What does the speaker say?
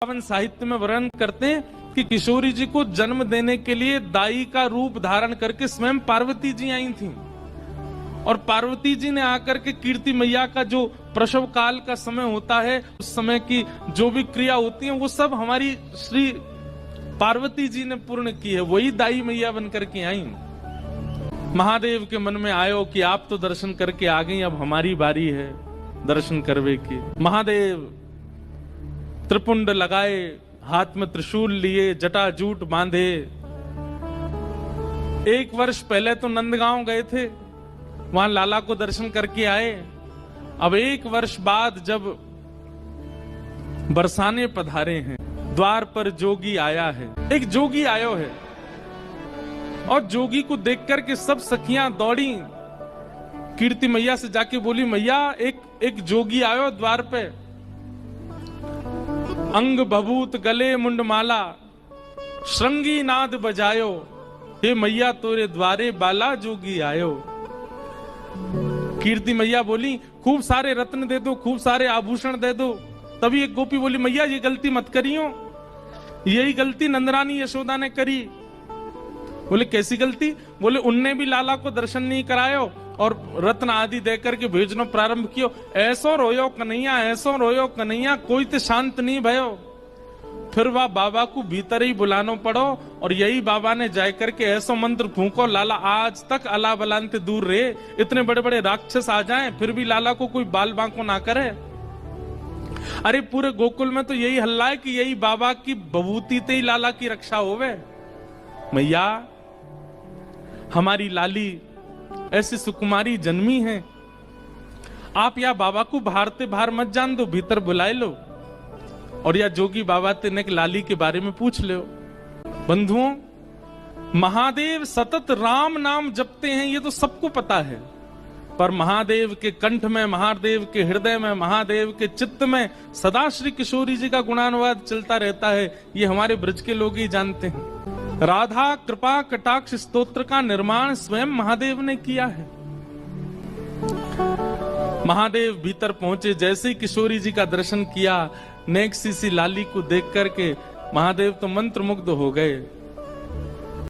पावन साहित्य में वर्णन करते हैं कि किशोरी जी को जन्म देने के लिए दाई का रूप धारण करके स्वयं पार्वती जी आई थीं और पार्वती जी ने आकर के कीर्ति मैया का जो प्रसव काल का समय होता है, उस समय की जो भी क्रिया होती है वो सब हमारी श्री पार्वती जी ने पूर्ण की है। वही दाई मैया बनकर के आई। महादेव के मन में आयो कि आप तो दर्शन करके आ गई, अब हमारी बारी है दर्शन करवे की। महादेव त्रिपुंड लगाए, हाथ में त्रिशूल लिए, जटा जूट बांधे। 1 वर्ष पहले तो नंदगांव गए थे, वहां लाला को दर्शन करके आए। अब 1 वर्ष बाद जब बरसाने पधारे हैं, द्वार पर जोगी आया है। एक जोगी आयो है और जोगी को देख करके सब सखियां दौड़ी, कीर्ति मैया से जाके बोली, मैया एक जोगी आयो द्वार पे, अंग भभूत गले मुंडमाला, श्रृंगी नाद बजायो, हे मैया तोरे द्वारे बाला जोगी आयो। कीर्ति मैया बोली, खूब सारे रत्न दे दो, खूब सारे आभूषण दे दो। तभी एक गोपी बोली, मैया ये गलती मत करियो, यही गलती नंदरानी यशोदा ने करी। बोले कैसी गलती? बोले उनने भी लाला को दर्शन नहीं करायो और रत्न आदि देकर के भेजना प्रारंभ कियो। ऐसो रोयो कन्हैया, ऐसो रोयो कन्हैया, कोई तो शांत नहीं भयो। फिर वह बाबा को भीतर ही बुलानो पड़ो और यही बाबा ने जाय करके ऐसो मंत्र फूंको, लाला आज तक अला बलांते दूर रहे। इतने बड़े बड़े राक्षस आ जाएं फिर भी लाला को कोई बाल बांको ना करे। अरे पूरे गोकुल में तो यही हल्ला है कि यही बाबा की बभूति ते ही लाला की रक्षा होवे। मैया हमारी लाली ऐसी सुकुमारी जन्मी है, आप या बाबा को बाहरते बाहर मत जान दो, भीतर बुलाए लो और या जोगी बाबा तेने लाली के बारे में पूछ लो। बंधुओं, महादेव सतत राम नाम जपते हैं, ये तो सबको पता है, पर महादेव के कंठ में, महादेव के हृदय में, महादेव के चित्त में सदा श्री किशोरी जी का गुणानुवाद चलता रहता है। ये हमारे ब्रज के लोग ही जानते हैं। राधा कृपा कटाक्ष स्तोत्र का निर्माण स्वयं महादेव ने किया है। महादेव भीतर पहुंचे, जैसे ही किशोरी जी का दर्शन किया, नेक्सी सी लाली को देख करके महादेव तो मंत्रमुग्ध हो गए।